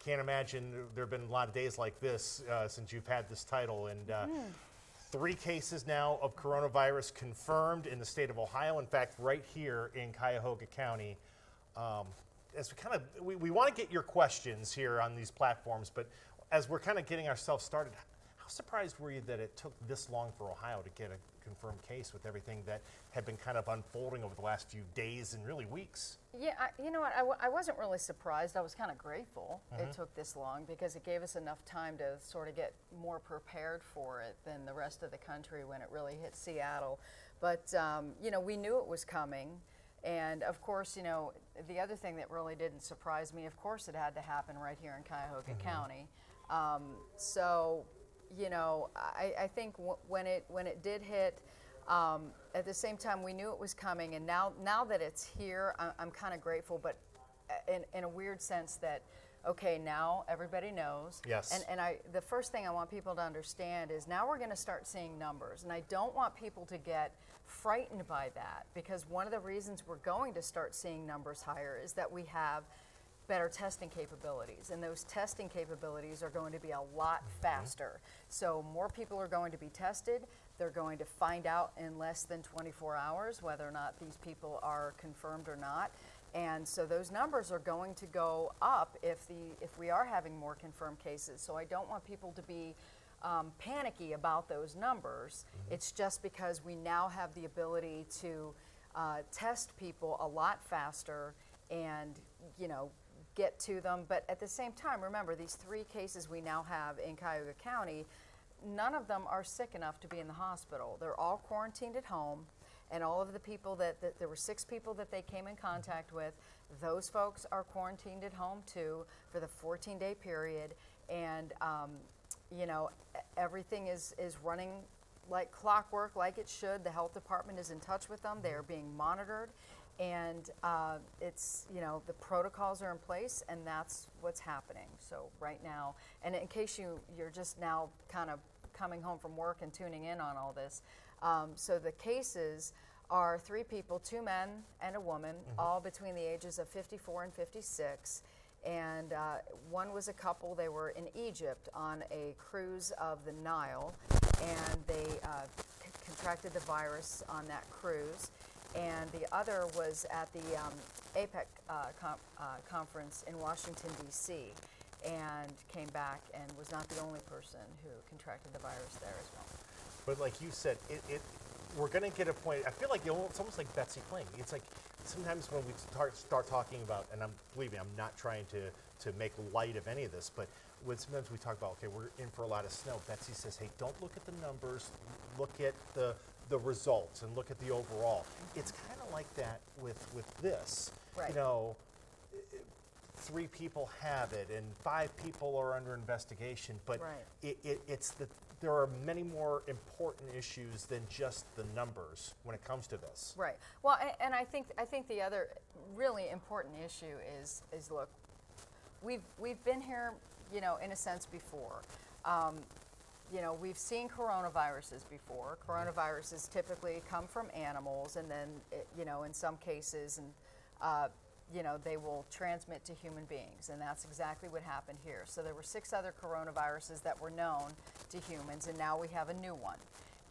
can't imagine there have been a lot of days like this since you've had this title. And 3 cases now of coronavirus confirmed in the state of Ohio. In fact, right here in Cuyahoga County. As we want to get your questions here on these platforms, but as we're kind of getting ourselves started, how surprised were you that it took this long for Ohio to get a confirmed case with everything that had been kind of unfolding over the last few days and really weeks? Yeah, you know what, I wasn't really surprised. I was kind of grateful it took this long because it gave us enough time to sort of get more prepared for it than the rest of the country when it really hit Seattle. But, you know, we knew it was coming. And of course, you know, the other thing that really didn't surprise me, of course, it had to happen right here in Cuyahoga County. So, you know, I think when it did hit, at the same time we knew it was coming, and now that it's here, I'm kind of grateful, but in a weird sense that, okay, now everybody knows. Yes. And the first thing I want people to understand is now we're going to start seeing numbers, and I don't want people to get frightened by that, because one of the reasons we're going to start seeing numbers higher is that we have better testing capabilities, and those testing capabilities are going to be a lot faster. So more people are going to be tested. They're going to find out in less than 24 hours whether or not these people are confirmed or not. And so those numbers are going to go up if we are having more confirmed cases. So I don't want people to be panicky about those numbers. It's just because we now have the ability to test people a lot faster and, you know, get to them. But at the same time, remember, these 3 cases we now have in Cuyahoga County, none of them are sick enough to be in the hospital. They're all quarantined at home. And all of the people that there were 6 people that they came in contact with, those folks are quarantined at home too for the 14-day period. And, you know, everything is running like clockwork, like it should. The health department is in touch with them. They are being monitored. And it's, you know, the protocols are in place, and that's what's happening. So right now, and in case you're just now kind of coming home from work and tuning in on all this, so the cases are 3 people, 2 men and a woman, all between the ages of 54 and 56. And one was a couple. They were in Egypt on a cruise of the Nile, and they contracted the virus on that cruise. And the other was at the APEC conference in Washington, D.C., and came back and was not the only person who contracted the virus there as well. But like you said, we're going to get a point. I feel like it's almost like Betsy playing. It's like sometimes when we start talking about, and believe me, I'm not trying to make light of any of this, but when sometimes we talk about, okay, we're in for a lot of snow, Betsy says, hey, don't look at the numbers, look at the results and look at the overall. It's kind of like that with this. Right. You know, 3 people have it and 5 people are under investigation, but there are many more important issues than just the numbers when it comes to this. Right. Well, and I think the other really important issue is look, we've been here, you know, in a sense before. You know, we've seen coronaviruses before. Coronaviruses typically come from animals, and then, you know, in some cases, and you know, they will transmit to human beings, and that's exactly what happened here. So there were 6 other coronaviruses that were known to humans, and now we have a new one.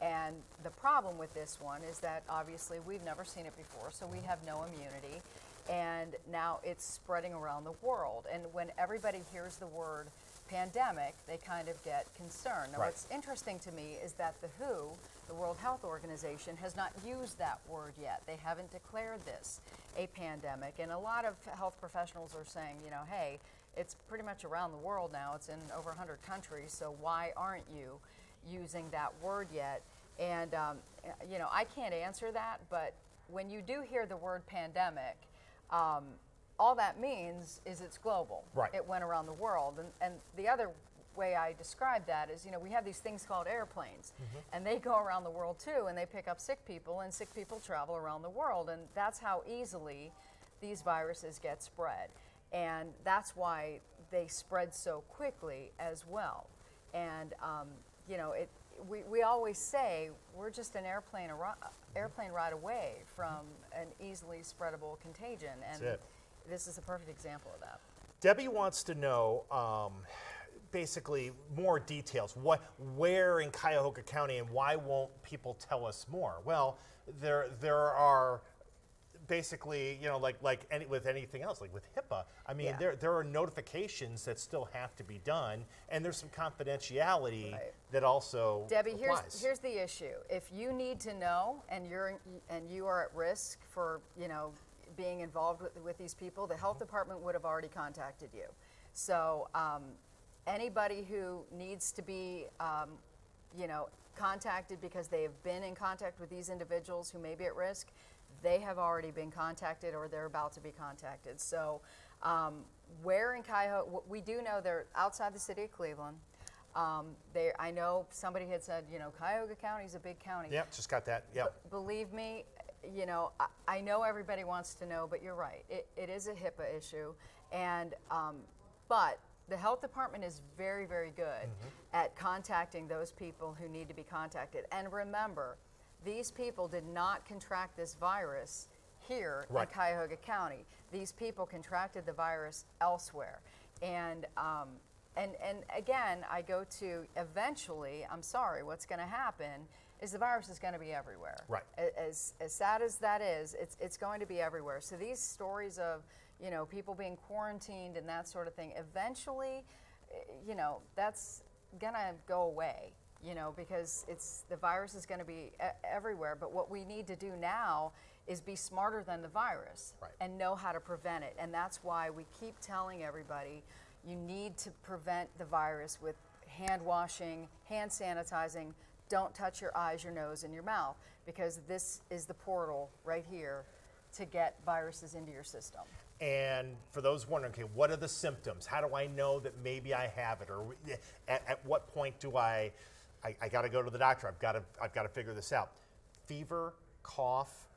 And the problem with this one is that obviously we've never seen it before, so we have no immunity, and now it's spreading around the world. And when everybody hears the word pandemic, they kind of get concerned. Now, what's interesting to me is that the WHO, the World Health Organization, has not used that word yet. They haven't declared this a pandemic, and a lot of health professionals are saying, you know, hey, it's pretty much around the world now. It's in over 100 countries, so why aren't you using that word yet? And, you know, I can't answer that, but when you do hear the word pandemic, all that means is it's global. Right. It went around the world. And the other way I describe that is, you know, we have these things called airplanes, and they go around the world too, and they pick up sick people, and sick people travel around the world, and that's how easily these viruses get spread. And that's why they spread so quickly as well. And, you know, we always say we're just an airplane ride away from an easily spreadable contagion. And this is a perfect example of that. Debbie wants to know basically more details. Where in Cuyahoga County, and why won't people tell us more? Well, there are basically, with anything else, like with HIPAA. I mean, there are notifications that still have to be done, and there's some confidentiality that also Debbie, applies. here's the issue. If you need to know, and you are at risk for being involved with these people, the health department would have already contacted you. So anybody who needs to be contacted because they have been in contact with these individuals who may be at risk, they have already been contacted or they're about to be contacted. So where in Cuyahoga, we do know they're outside the city of Cleveland. I know somebody had said, Cuyahoga County is a big county. Yep, just got that, yep. Believe me, I know everybody wants to know, but you're right. It is a HIPAA issue. And, but the health department is very, very good at contacting those people who need to be contacted. And remember, these people did not contract this virus here in Cuyahoga County. These people contracted the virus elsewhere. And again, I go to eventually, I'm sorry, what's going to happen is the virus is going to be everywhere. Right. As sad as that is, it's going to be everywhere. So these stories of, people being quarantined and that sort of thing, eventually, that's going to go away. Because the virus is going to be everywhere. But what we need to do now is be smarter than the virus and know how to prevent it. And that's why we keep telling everybody, you need to prevent the virus with hand washing, hand sanitizing. Don't touch your eyes, your nose, and your mouth, because this is the portal right here to get viruses into your system. And for those wondering, okay, what are the symptoms? How do I know that maybe I have it? Or at what point do I got to go to the doctor? I've got to figure this out. Fever, cough,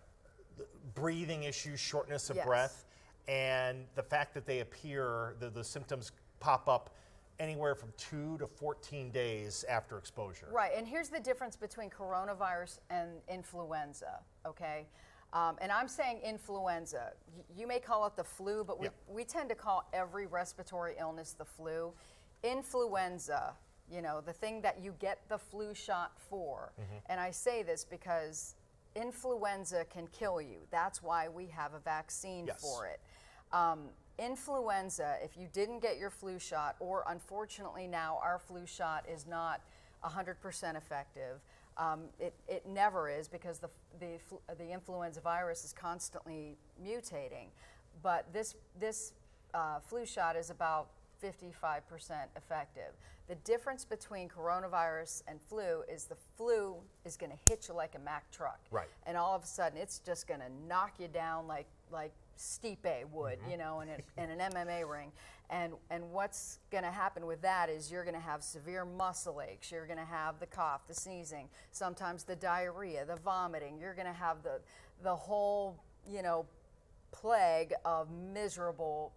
breathing issues, shortness of breath, and the fact that they appear, the symptoms pop up anywhere from 2 to 14 days after exposure. Right, and here's the difference between coronavirus and influenza, okay? And I'm saying influenza. You may call it the flu, but we tend to call every respiratory illness the flu. Influenza, the thing that you get the flu shot for. And I say this because influenza can kill you. That's why we have a vaccine for it. Influenza, if you didn't get your flu shot, or unfortunately now our flu shot is not 100% effective. It never is, because the influenza virus is constantly mutating. But this flu shot is about 55% effective. The difference between coronavirus and flu is the flu is going to hit you like a Mack truck. Right. And all of a sudden it's just going to knock you down like Stipe would, in an MMA ring. And what's going to happen with that is you're going to have severe muscle aches. You're going to have the cough, the sneezing, sometimes the diarrhea, the vomiting. You're going to have the whole, plague of miserable,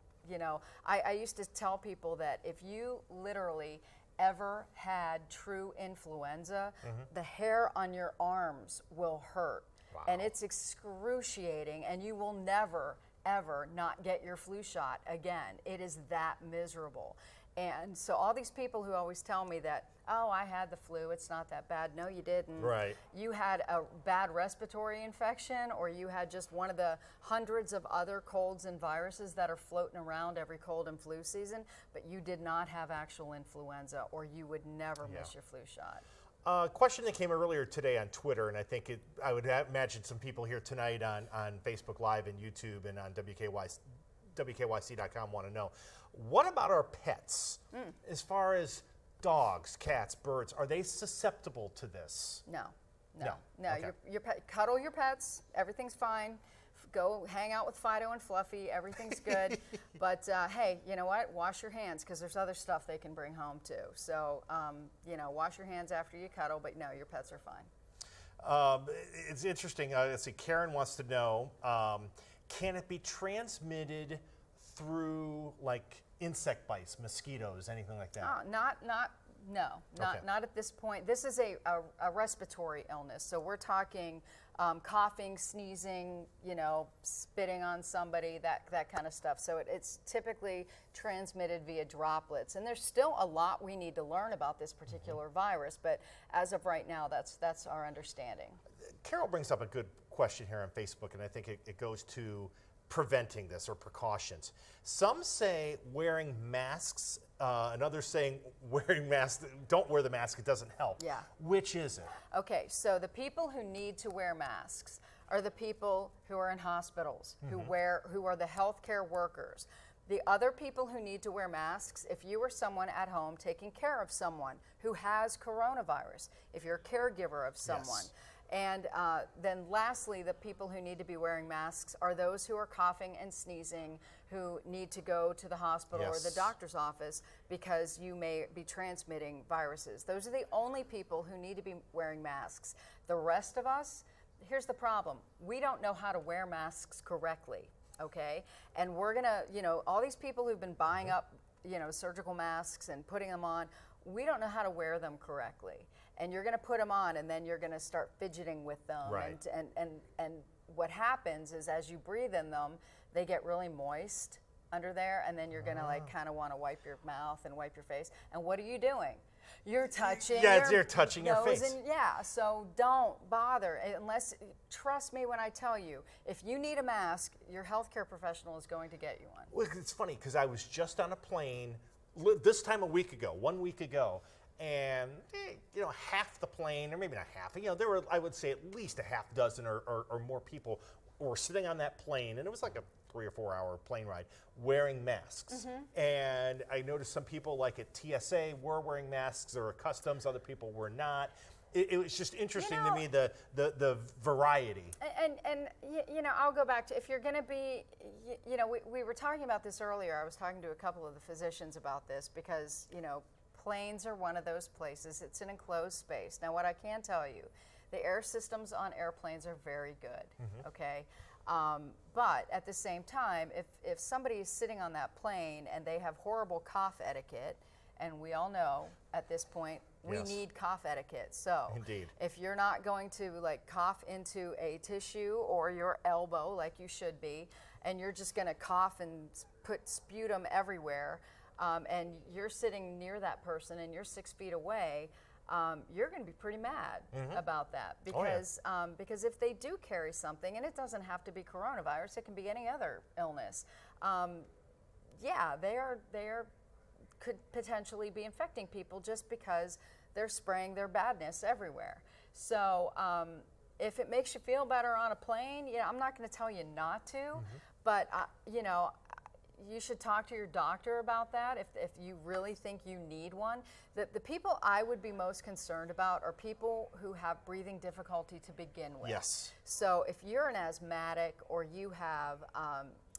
I used to tell people that if you literally ever had true influenza, the hair on your arms will hurt. Wow. And it's excruciating, and you will never, ever not get your flu shot again. It is that miserable. And so all these people who always tell me that, oh, I had the flu, it's not that bad. No, you didn't. Right. You had a bad respiratory infection, or you had just one of the hundreds of other colds and viruses that are floating around every cold and flu season, but you did not have actual influenza, or you would never miss your flu shot. Question that came earlier today on Twitter, and I would imagine some people here tonight on Facebook Live and YouTube and on WKYC.com want to know, what about our pets? As far as dogs, cats, birds, are they susceptible to this? No. Okay. Your pet, cuddle your pets, everything's fine. Go hang out with Fido and Fluffy, everything's good. But hey, you know what? Wash your hands, because there's other stuff they can bring home too. So, wash your hands after you cuddle, but no, your pets are fine. It's interesting. Let's see, Karen wants to know, can it be transmitted through like insect bites, mosquitoes, anything like that? Not No, Okay. not at this point. This is a respiratory illness. So we're talking coughing, sneezing, spitting on somebody, that kind of stuff. So it's typically transmitted via droplets. And there's still a lot we need to learn about this particular virus, but as of right now, that's our understanding. Carol brings up a good question here on Facebook, and I think it goes to preventing this or precautions. Some say wearing masks, and others saying wearing masks, don't wear the mask, it doesn't help. Yeah. Which is it? Okay, so the people who need to wear masks are the people who are in hospitals, who are the healthcare workers. The other people who need to wear masks, if you are someone at home taking care of someone who has coronavirus, if you're a caregiver of someone. Yes. And then lastly, the people who need to be wearing masks are those who are coughing and sneezing, who need to go to the hospital or the Yes. doctor's office because you may be transmitting viruses. Those are the only people who need to be wearing masks. The rest of us, here's the problem. We don't know how to wear masks correctly, okay? And we're gonna, all these people who've been buying up, surgical masks and putting them on, we don't know how to wear them correctly. And you're going to put them on, and then you're going to start fidgeting with them. Right. And what happens is, as you breathe in them, they get really moist under there, and then you're going to kind of want to wipe your mouth and wipe your face. And what are you doing? You're touching. You're touching your nose face. And, so don't bother unless. Trust me when I tell you, if you need a mask, your healthcare professional is going to get you one. Well, it's funny because I was just on a plane this time 1 week ago, and half the plane, or maybe not half, there were, I would say, at least a half dozen or more people were sitting on that plane, and it was like a 3 or 4 hour plane ride, wearing masks. And I noticed some people, like at TSA, were wearing masks, or at customs, other people were not. It was just interesting to me, the variety. And I'll go back to, if you're going to be, we were talking about this earlier. I was talking to a couple of the physicians about this because, planes are one of those places. It's an enclosed space. Now, what I can tell you, the air systems on airplanes are very good, okay? But at the same time, if somebody is sitting on that plane and they have horrible cough etiquette, and we all know at this point, we Yes. need cough etiquette. So Indeed. if you're not going to cough into a tissue or your elbow like you should be, and you're just going to cough and put sputum everywhere, and you're sitting near that person and you're 6 feet away, you're going to be pretty mad about that because if they do carry something, and it doesn't have to be coronavirus, it can be any other illness. They could potentially be infecting people just because they're spraying their badness everywhere. So if it makes you feel better on a plane, I'm not going to tell you not to, but you should talk to your doctor about that if you really think you need one. The people I would be most concerned about are people who have breathing difficulty to begin with. Yes. So if you're an asthmatic, or you have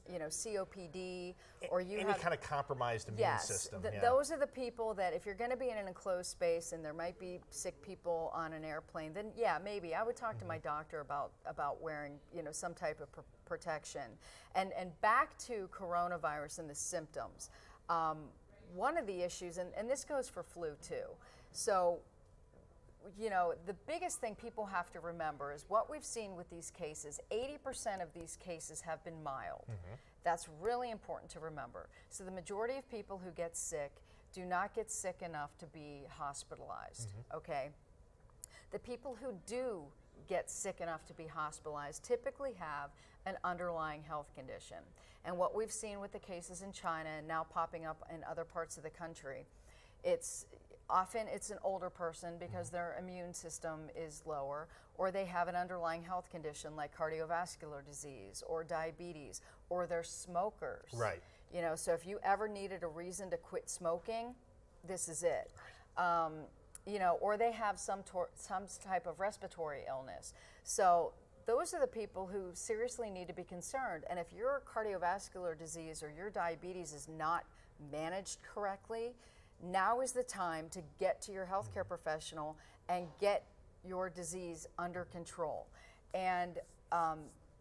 COPD, or you Any have kind of compromised immune system. those are the people that, if you're going to be in an enclosed space and there might be sick people on an airplane, then maybe I would talk to my doctor about wearing some type of protection. And back to coronavirus and the symptoms. One of the issues, and this goes for flu too. So the biggest thing people have to remember is what we've seen with these cases. 80% of these cases have been mild. That's really important to remember. So the majority of people who get sick do not get sick enough to be hospitalized, okay? The people who do get sick enough to be hospitalized typically have an underlying health condition. And what we've seen with the cases in China and now popping up in other parts of the country, often it's an older person because their immune system is lower, or they have an underlying health condition like cardiovascular disease or diabetes, or they're smokers. Right. So if you ever needed a reason to quit smoking, this is it. Or they have some type of respiratory illness. So those are the people who seriously need to be concerned. And if your cardiovascular disease or your diabetes is not managed correctly, now is the time to get to your healthcare professional and get your disease under control. And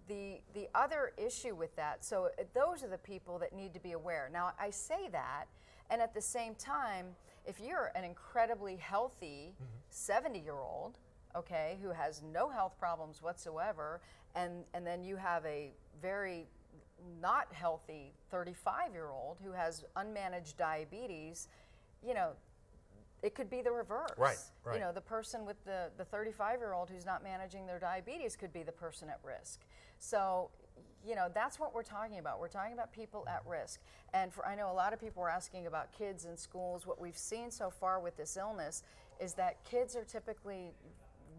the other issue with that, so those are the people that need to be aware. Now, I say that, And at the same time, if you're an incredibly healthy 70-year-old, okay, who has no health problems whatsoever, and then you have a very not healthy 35-year-old who has unmanaged diabetes, you know, it could be the reverse. Right. You know, the person with the 35-year-old who's not managing their diabetes could be the person at risk. So, you know, that's what we're talking about. We're talking about people at risk. And I know a lot of people are asking about kids in schools. What we've seen so far with this illness is that kids are typically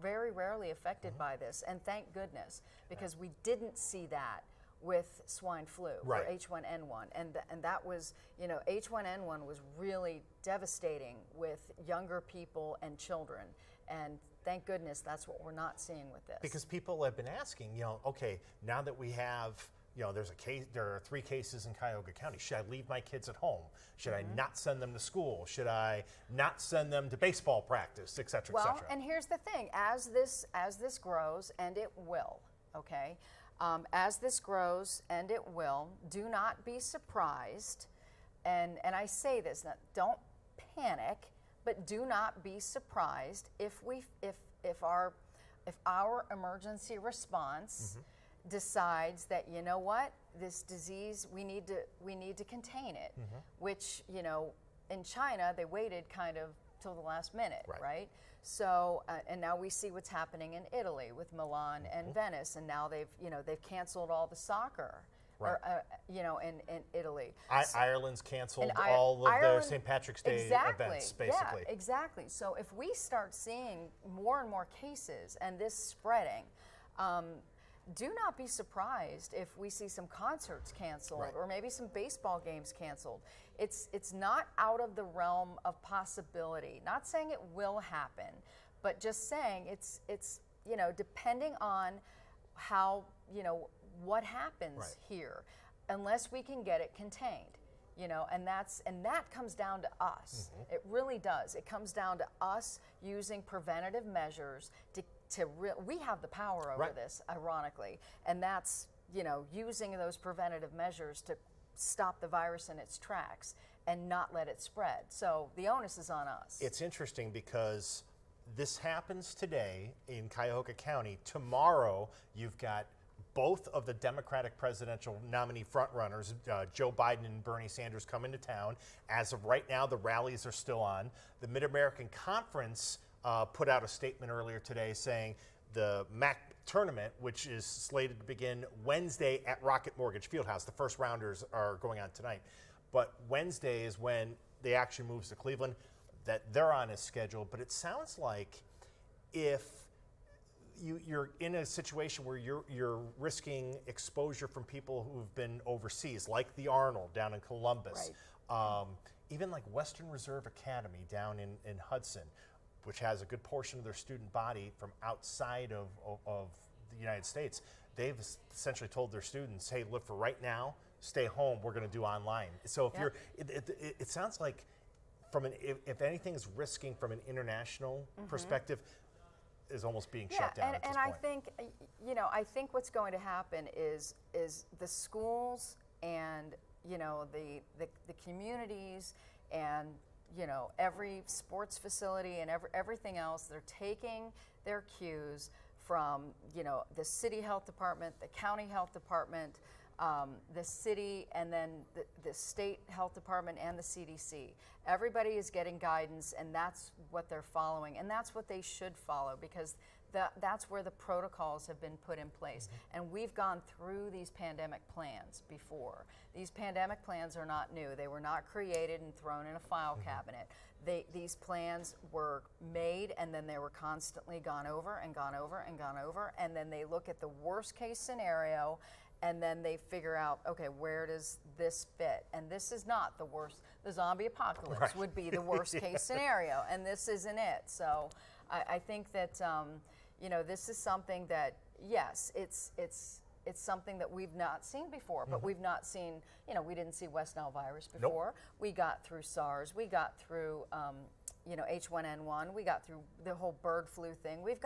very rarely affected by this. And thank goodness, because we didn't see that with swine flu or H1N1, and that was, you know, H1N1 was really devastating with younger people and children, and thank goodness that's what we're not seeing with this. Because people have been asking, you know, okay, now that we have, you know, there are 3 cases in Cuyahoga County. Should I leave my kids at home? Should I not send them to school? Should I not send them to baseball practice, et cetera, et well, cetera? and here's the thing: as this grows, and it will, okay. As this grows, and it will, do not be surprised, and I say this, don't panic, but do not be surprised if our emergency response decides that, you know what, this disease, we need to contain it, which, you know, in China they waited kind of till the last minute, right? So, and now we see what's happening in Italy with Milan and Venice, and now they've canceled all the soccer, or, you know, in Italy. Ireland's canceled all of their St. Patrick's Day events, basically. Yeah, exactly. So if we start seeing more and more cases and this spreading, do not be surprised if we see some concerts canceled or maybe some baseball games canceled. It's not out of the realm of possibility. Not saying it will happen, but just saying it's you know, depending on how, you know, what happens here, unless we can get it contained. You know, and that comes down to us. It really does. It comes down to us using preventative measures we have the power over this, ironically, and that's, you know, using those preventative measures to stop the virus in its tracks and not let it spread. So the onus is on us. It's interesting because this happens today in Cuyahoga County. Tomorrow, you've got both of the Democratic presidential nominee frontrunners, Joe Biden and Bernie Sanders, come into town. As of right now, the rallies are still on. The Mid-American Conference put out a statement earlier today saying the MAC tournament, which is slated to begin Wednesday at Rocket Mortgage Fieldhouse. The first rounders are going on tonight. But Wednesday is when the action moves to Cleveland, that they're on his schedule. But it sounds like if you're in a situation where you're risking exposure from people who've been overseas, like the Arnold down in Columbus, even like Western Reserve Academy down in Hudson, which has a good portion of their student body from outside of the United States, they've essentially told their students, hey, look, for right now, stay home, we're going to do online. So if it sounds like if anything is risking from an international perspective, is almost being shut down at this point. I think, you know, I think what's going to happen is the schools and, you know, the communities and, you know, every sports facility and everything else, they're taking their cues from, you know, the city health department, the county health department, the city, and then the state health department and the CDC. Everybody is getting guidance, and that's what they're following, and that's what they should follow, because that's where the protocols have been put in place. And we've gone through these pandemic plans before. These pandemic plans are not new. They were not created and thrown in a file cabinet. These plans were made, and then they were constantly gone over and gone over and gone over, and then they look at the worst case scenario, and then they figure out, okay, where does this fit? And this is not the worst. The zombie apocalypse would be the worst case scenario, and this isn't it. So I think that, you know, this is something that, yes, it's something that we've not seen before, but we've not seen, you know, we didn't see West Nile virus before. We got through SARS. We got through H1N1. We got through the whole bird flu thing. We've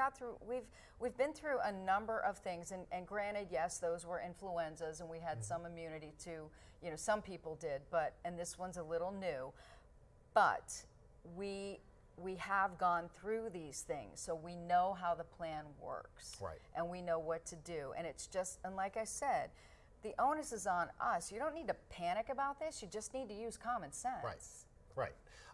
been through a number of things, and granted, yes, those were influenzas, and we had some immunity to, some people did, and this one's a little new, but we have gone through these things, so we know how the plan works, right? And we know what to do, and it's just, and like I said, the onus is on us. You don't need to panic about this. You just need to use common sense. Right.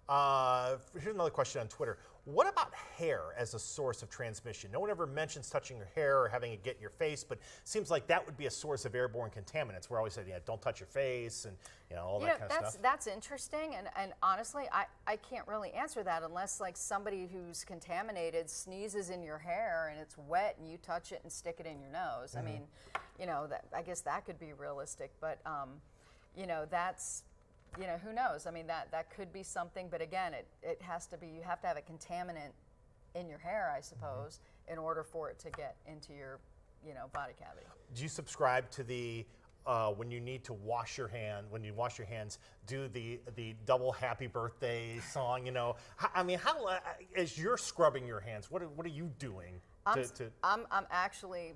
Here's another question on Twitter. What about hair as a source of transmission? No one ever mentions touching your hair or having it get in your face, but it seems like that would be a source of airborne contaminants. We're always saying, don't touch your face and all that kind of stuff. That's interesting, and honestly, I can't really answer that unless like somebody who's contaminated sneezes in your hair and it's wet and you touch it and stick it in your nose. I mean, I guess that could be realistic, but that's. Who knows? I mean, that could be something, but again, it has to be, you have to have a contaminant in your hair, I suppose, in order for it to get into your, body cavity. Do you subscribe to the, when you need to wash your hands, do the double happy birthday song, how, as you're scrubbing your hands, what are you doing? I'm actually,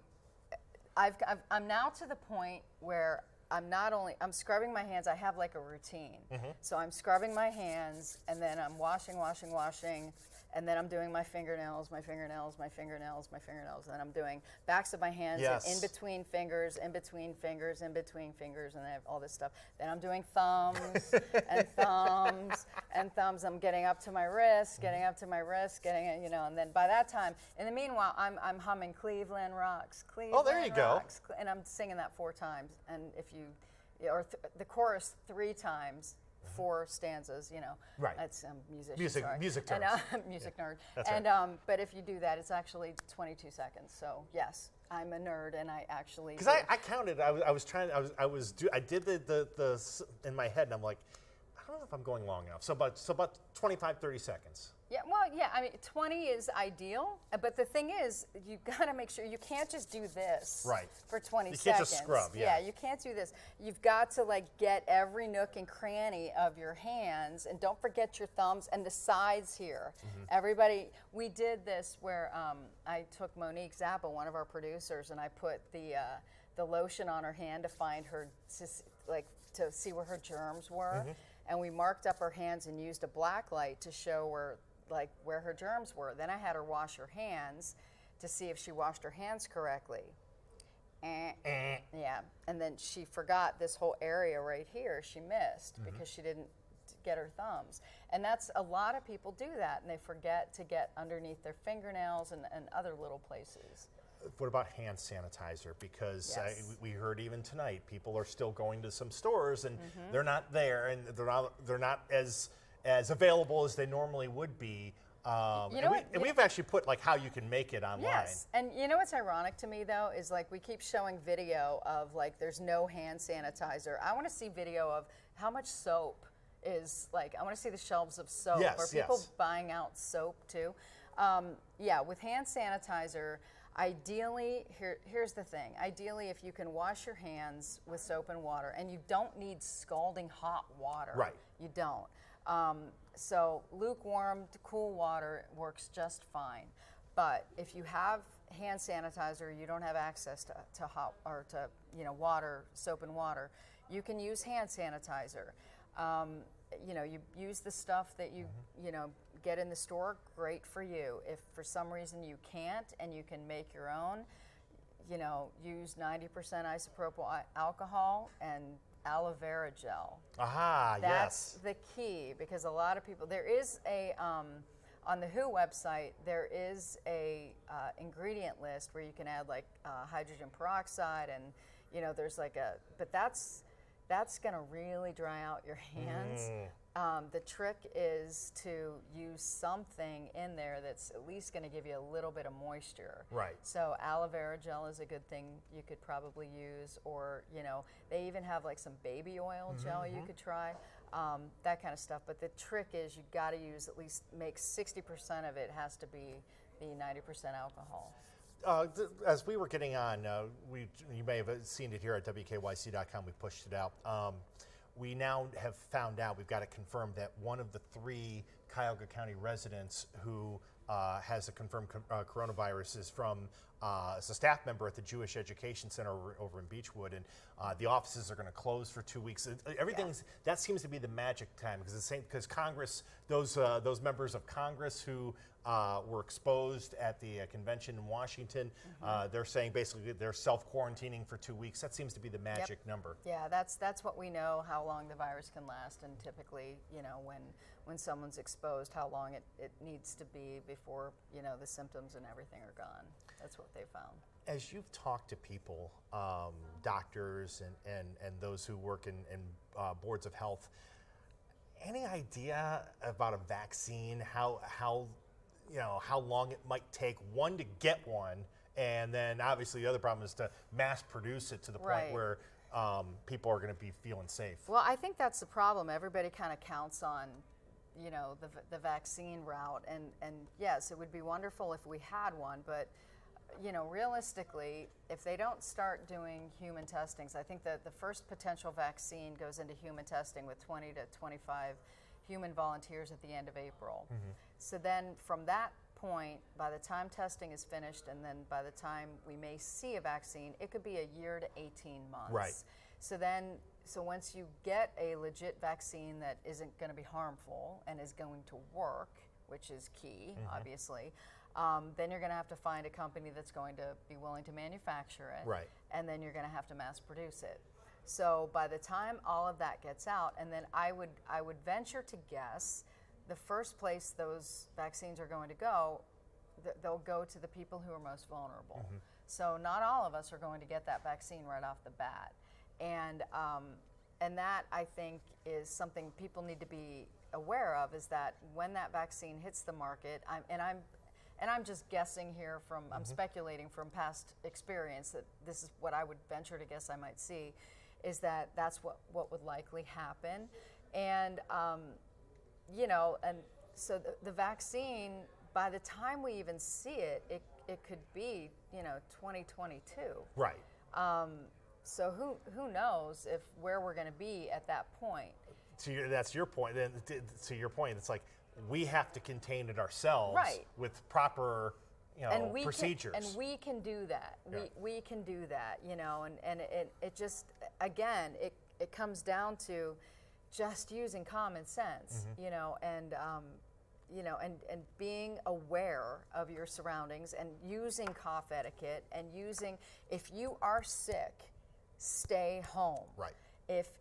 I'm now to the point where I'm scrubbing my hands. I have like a routine. So I'm scrubbing my hands, and then I'm washing, and then I'm doing my fingernails, and then I'm doing backs of my hands, and in between fingers, and then I have all this stuff. Then I'm doing thumbs and thumbs. I'm getting up to my wrist, and then by that time, in the meanwhile, I'm humming Cleveland Rocks, Oh, there you go. and I'm singing that 4 times. And if the chorus 3 times, 4 stanzas, Right. That's musician. Music terms. And music nerd. That's and right. But if you do that, it's actually 22 seconds. So yes, I'm a nerd, and I actually. Because I counted. I did the in my head, and I'm like, I don't know if I'm going long enough. So about 25, 30 seconds. Yeah, well, I mean, 20 is ideal, but the thing is, you got to make sure you can't just do this for 20 seconds. You can't just scrub, Yeah, you can't do this. You've got to get every nook and cranny of your hands, and don't forget your thumbs and the sides here. Everybody, we did this where I took Monique Zappa, one of our producers, and I put the lotion on her hand to find her, to see where her germs were, and we marked up her hands and used a black light to show where her germs were. Then I had her wash her hands to see if she washed her hands correctly. Yeah, and then she forgot this whole area right here she missed because she didn't get her thumbs. And that's, a lot of people do that, and they forget to get underneath their fingernails and other little places. What about hand sanitizer? Because Yes. We heard even tonight, people are still going to some stores and they're not there, and they're not as available as they normally would be. We've actually put how you can make it online. Yes, and what's ironic to me though is we keep showing video of there's no hand sanitizer. I want to see video of how much soap is I want to see the shelves of soap. Yes, Are people yes. buying out soap too? With hand sanitizer, ideally, here's the thing. Ideally, if you can wash your hands with soap and water, and you don't need scalding hot water. Right. You don't. So lukewarm to cool water works just fine. But if you have hand sanitizer, you don't have access to hot or to water, soap and water, you can use hand sanitizer. You use the stuff that you get in the store. Great for you. If for some reason you can't and you can make your own, use 90% isopropyl alcohol and aloe vera gel. Aha, That's yes. the key, because a lot of people, there is a, on the WHO website, there is a ingredient list where you can add hydrogen peroxide, and there's but that's gonna really dry out your hands. The trick is to use something in there that's at least going to give you a little bit of moisture. Right. So aloe vera gel is a good thing you could probably use, or they even have some baby oil gel you could try, that kind of stuff. But the trick is you got to use at least, make 60% of it has to be 90% alcohol. As we were getting on, you may have seen it here at WKYC.com. We pushed it out. we now have found out, we've got it confirmed, that one of the 3 Cuyahoga County residents who has a confirmed coronavirus is from as a staff member at the Jewish Education Center over in Beechwood, and the offices are going to close for 2 weeks. Everything's that seems to be the magic time, because the same, because Congress, those members of Congress who were exposed at the convention in Washington, they're saying basically they're self-quarantining for 2 weeks. That seems to be the magic number. Yeah, that's what we know, how long the virus can last, and typically, when someone's exposed, how long it needs to be before, the symptoms and everything are gone. That's what they found. As you've talked to people, doctors and those who work in boards of health, any idea about a vaccine, how long it might take, one, to get one, and then obviously the other problem is to mass produce it to the point where people are going to be feeling safe? Well, I think that's the problem. Everybody kind of counts on, the vaccine route, and yes, it would be wonderful if we had one, but realistically, if they don't start doing human testings, I think that the first potential vaccine goes into human testing with 20 to 25 human volunteers at the end of April. So then from that point, by the time testing is finished and then by the time we may see a vaccine, it could be a year to 18 months. Right. So once you get a legit vaccine that isn't going to be harmful and is going to work, which is key, obviously, then you're going to have to find a company that's going to be willing to manufacture it. Right. And then you're going to have to mass produce it. So by the time all of that gets out, and then I would venture to guess the first place those vaccines are going to go, they'll go to the people who are most vulnerable. So not all of us are going to get that vaccine right off the bat. And that, I think, is something people need to be aware of, is that when that vaccine hits the market, I'm just guessing here from, I'm speculating from past experience that this is what I would venture to guess I might see, is that that's what would likely happen. And, and so the vaccine, by the time we even see it, it could be, 2022. Right. So who knows where we're going to be at that point. That's your point. Then to your point, it's like we have to contain it ourselves with proper procedures. And we can do that. Yeah. We can do that, and it just, again, it comes down to just using common sense, and being aware of your surroundings and using cough etiquette and if you are sick, stay home. Right. If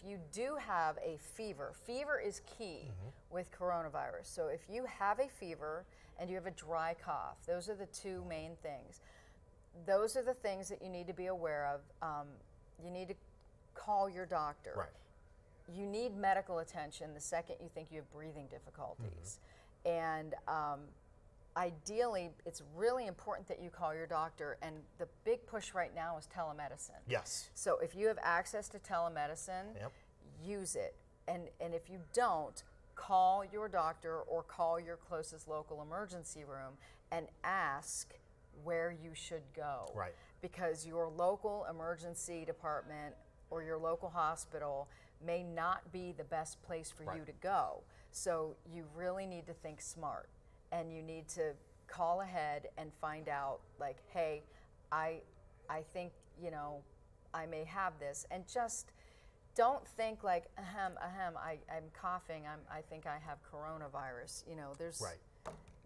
you do have a fever is key with coronavirus. So if you have a fever and you have a dry cough, those are the 2 main things. Those are the things that you need to be aware of. You need to call your doctor. Right. You need medical attention the second you think you have breathing difficulties. And ideally, it's really important that you call your doctor, and the big push right now is telemedicine. Yes. So if you have access to telemedicine, use it. And if you don't, call your doctor or call your closest local emergency room and ask where you should go. Right. Because your local emergency department or your local hospital may not be the best place for you to go. So you really need to think smart, and you need to call ahead and find out, like, hey, I think, I may have this, and just don't think like, I'm coughing, I think I have coronavirus. There's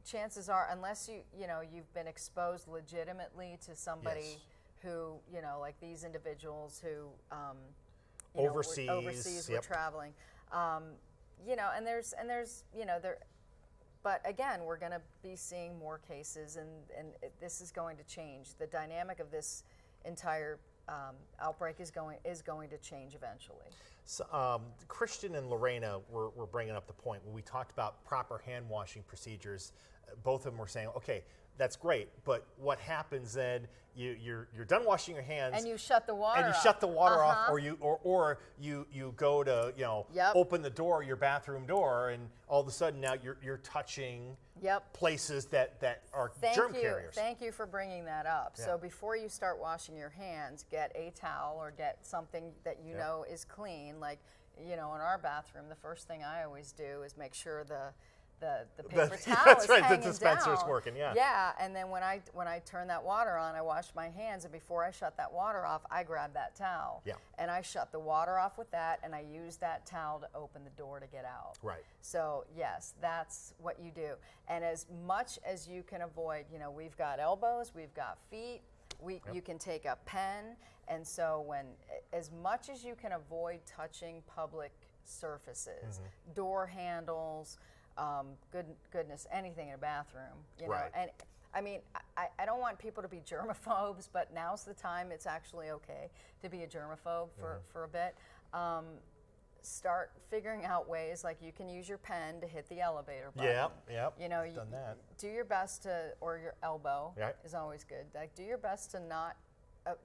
chances are, unless you've been exposed legitimately to somebody who, like these individuals who, overseas were traveling, and there's there. But again, we're going to be seeing more cases, and this is going to change. The dynamic of this entire outbreak is going to change eventually. So, Christian and Lorena were bringing up the point when we talked about proper hand washing procedures. Both of them were saying, okay, that's great. But what happens then? You're done washing your hands, and you shut the water off. shut the water off, or you go to open the door, your bathroom door, and all of a sudden now you're touching places that are germ carriers. Thank you for bringing that up. Yeah. So before you start washing your hands, get a towel or get something that you know is clean. Like, in our bathroom, the first thing I always do is make sure the paper towel that's is right, hanging the dispenser's down. working, yeah. Yeah, and then when I turn that water on, I wash my hands, and before I shut that water off, I grab that towel. Yeah. And I shut the water off with that, and I use that towel to open the door to get out. Right. So yes, that's what you do. And as much as you can avoid, we've got elbows, we've got feet, you can take a pen, and so as much as you can avoid touching public surfaces, door handles, goodness, anything in a bathroom, Right. And I mean, I don't want people to be germaphobes, but now's the time it's actually okay to be a germaphobe for a bit. Start figuring out ways, like you can use your pen to hit the elevator button. Done that. Do your best to, or your elbow Right. is always good. Like, do your best to not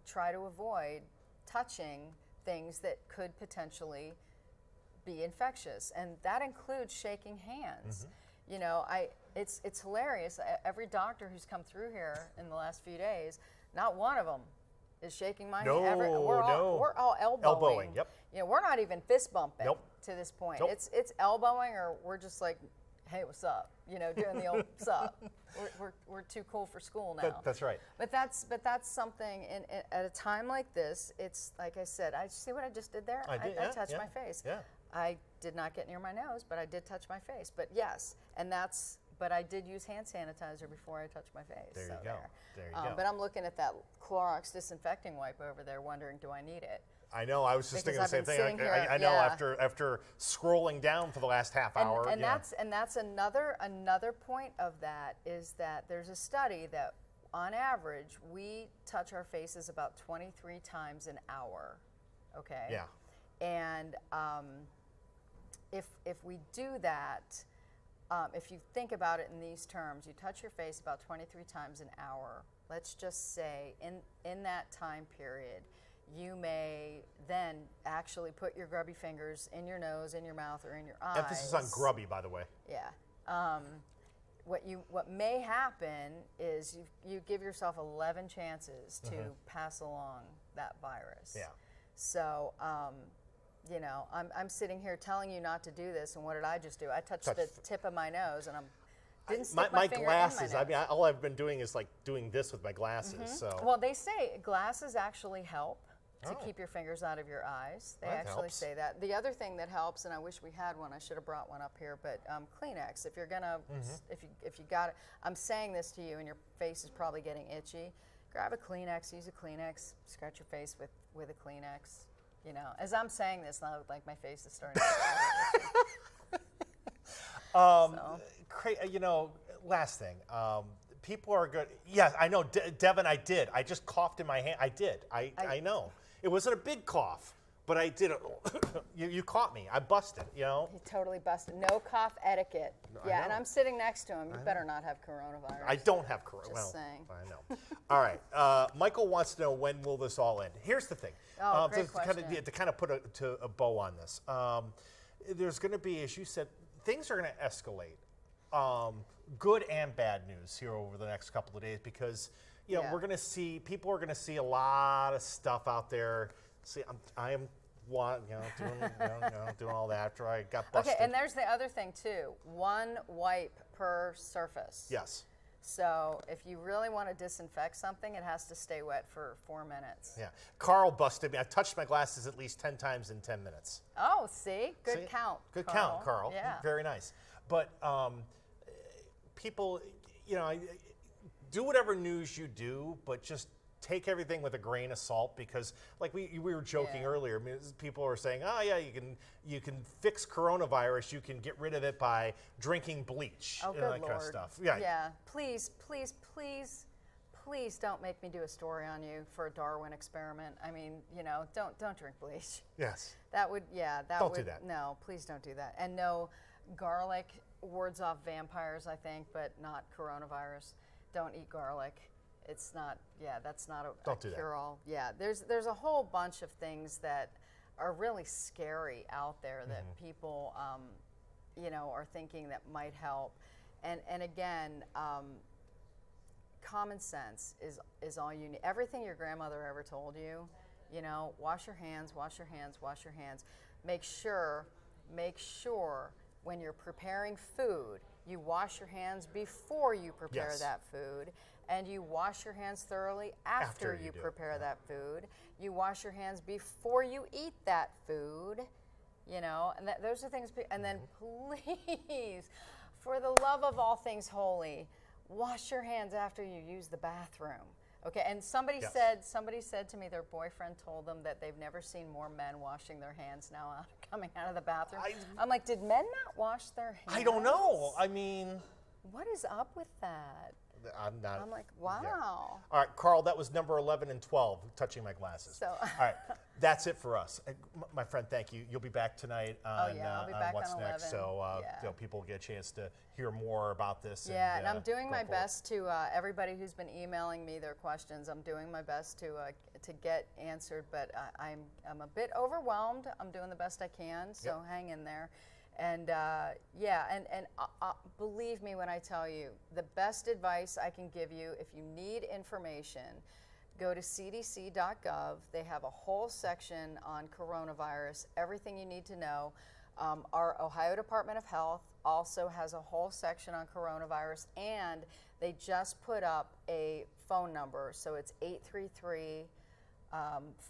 try to avoid touching things that could potentially be infectious, and that includes shaking hands. It's hilarious. Every doctor who's come through here in the last few days, not one of them is shaking my hand. We're all elbowing. Yep. We're not even fist bumping Nope. to this point. Nope. It's elbowing, or we're just like, hey, what's up? Doing the old what's up. We're too cool for school now. That's right. But that's something. At a time like this, it's like I said. I see what I just did there. I did, I touched my face. Yeah. I did not get near my nose, but I did touch my face. But yes, but I did use hand sanitizer before I touched my face. There you so go. There you go. But I'm looking at that Clorox disinfecting wipe over there, wondering, do I need it? I know. I was just thinking the Because same I've been thing. sitting here, I know. yeah. After scrolling down for the last half hour. And that's another point of that is that there's a study that on average we touch our faces about 23 times an hour. Okay. Yeah. And if we do that, if you think about it in these terms, you touch your face about 23 times an hour. Let's just say in that time period, you may then actually put your grubby fingers in your nose, in your mouth, or in your eyes. Emphasis on grubby, by the way. Yeah. What may happen is you give yourself 11 chances to pass along that virus. Yeah. So, I'm sitting here telling you not to do this, and what did I just do? I touched the tip of my nose, and didn't stick my finger glasses. in my nose. I mean, all I've been doing is like doing this with my glasses. So. Well, they say glasses actually help to keep your fingers out of your eyes. They That actually helps. say that. The other thing that helps, and I wish we had one, I should have brought one up here, but Kleenex. If you're gonna, if you got it, I'm saying this to you, and your face is probably getting itchy. Grab a Kleenex, use a Kleenex, scratch your face with a Kleenex. As I'm saying this, now like my face is starting to Last thing. People are good. Yeah, I know, Devin. I did. I just coughed in my hand. I did. I know. It wasn't a big cough, but I did it. you caught me. I busted. He totally busted. No cough etiquette. Yeah, and I'm sitting next to him. You better not have coronavirus. I don't have corona. Just saying. I know. All right. Michael wants to know, when will this all end? Here's the thing. Great question. To kind of put a bow on this, there's going to be, as you said, things are going to escalate. Good and bad news here over the next couple of days, because we're going to see, people are going to see a lot of stuff out there. See, I am doing all that after I got busted. Okay, and there's the other thing too. One wipe per surface. Yes. So if you really want to disinfect something, it has to stay wet for 4 minutes. Yeah. Carl busted me. I touched my glasses at least 10 times in 10 minutes. Oh, see? Good count. Good Carl. count, Carl. Yeah. Very nice. But people, do whatever news you do, but just take everything with a grain of salt, because like we were joking earlier, I mean, people are saying, oh yeah, you can fix coronavirus, you can get rid of it by drinking bleach, Oh, good that Lord. kind of stuff. Yeah. Yeah. Please don't make me do a story on you for a Darwin experiment. I mean, don't drink bleach. Yes. That would, Don't do that. No, please don't do that. And no, garlic wards off vampires, I think, but not coronavirus. don't eat garlic. It's not, that's not Don't do that. cure-all. Yeah, there's a whole bunch of things that are really scary out there that people, are thinking that might help. And again, common sense is all you need. Everything your grandmother ever told you, wash your hands, wash your hands, wash your hands. Make sure when you're preparing food, you wash your hands before you prepare that food, and you wash your hands thoroughly after you prepare that food. You wash your hands before you eat that food, and those are things. And then please, for the love of all things holy, wash your hands after you use the bathroom. Okay, and somebody said to me their boyfriend told them that they've never seen more men washing their hands now coming out of the bathroom. I'm like, did men not wash their hands? I don't know. I mean, what is up with that? I'm like, wow. Yeah. All right, Carl, that was number 11 and 12, touching my glasses. So, all right, that's it for us. My friend, thank you. You'll be back tonight on, I'll be back What's on Next. 11. So people get a chance to hear more about this. Yeah, and I'm doing my best to, everybody who's been emailing me their questions, I'm doing my best to get answered, but I'm a bit overwhelmed. I'm doing the best I can, so hang in there. And believe me when I tell you, the best advice I can give you if you need information, go to cdc.gov. They have a whole section on coronavirus, everything you need to know. Our Ohio Department of Health also has a whole section on coronavirus, and they just put up a phone number. So it's 833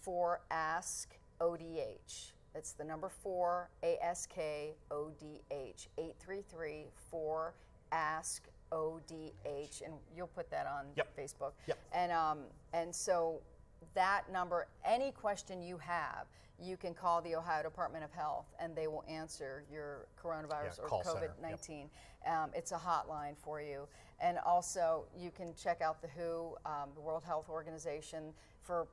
4ASK-ODH. It's the number 4 ASK-ODH, 833-4-ASK-ODH, and you'll put that on Facebook. Yep. And so that number, any question you have, you can call the Ohio Department of Health, and they will answer your coronavirus or COVID-19. It's a hotline for you. And also, you can check out the WHO, the World Health Organization, for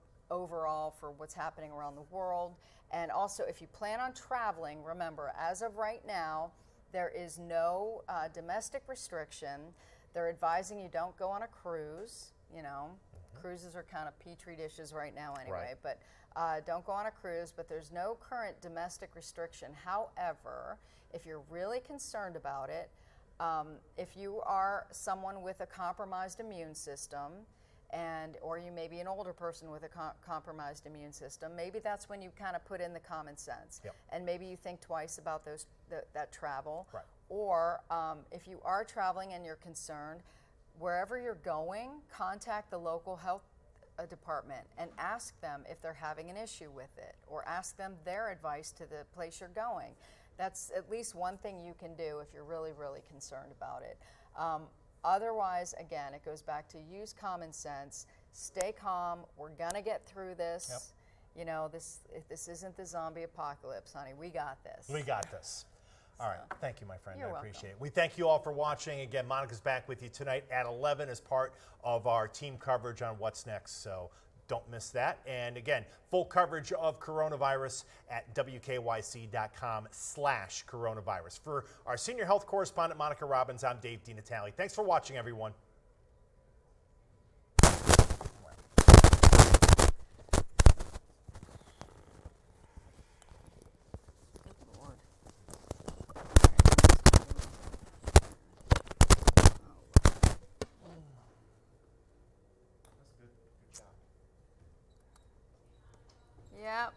what's happening around the world. And also, if you plan on traveling, remember, as of right now, there is no domestic restriction. They're advising you don't go on a cruise. Cruises are kind of petri dishes right now anyway, but don't go on a cruise. But there's no current domestic restriction. However, if you're really concerned about it, if you are someone with a compromised immune system, or you may be an older person with a compromised immune system, maybe that's when you kind of put in the common sense. And maybe you think twice about that travel. Right. Or if you are traveling and you're concerned, wherever you're going, contact the local health department and ask them if they're having an issue with it, or ask them their advice to the place you're going. That's at least one thing you can do if you're really, really concerned about it. Otherwise, again, it goes back to use common sense, stay calm, we're gonna get through this. This isn't the zombie apocalypse, honey, we got this. We got this. All right, thank you, my friend, You're I welcome. appreciate it. We thank you all for watching. Again, Monica's back with you tonight at 11 as part of our team coverage on What's Next, so don't miss that. And again, full coverage of coronavirus at wkyc.com/coronavirus. For our senior health correspondent, Monica Robins, I'm Dave DiNatale. Thanks for watching, everyone. Yep.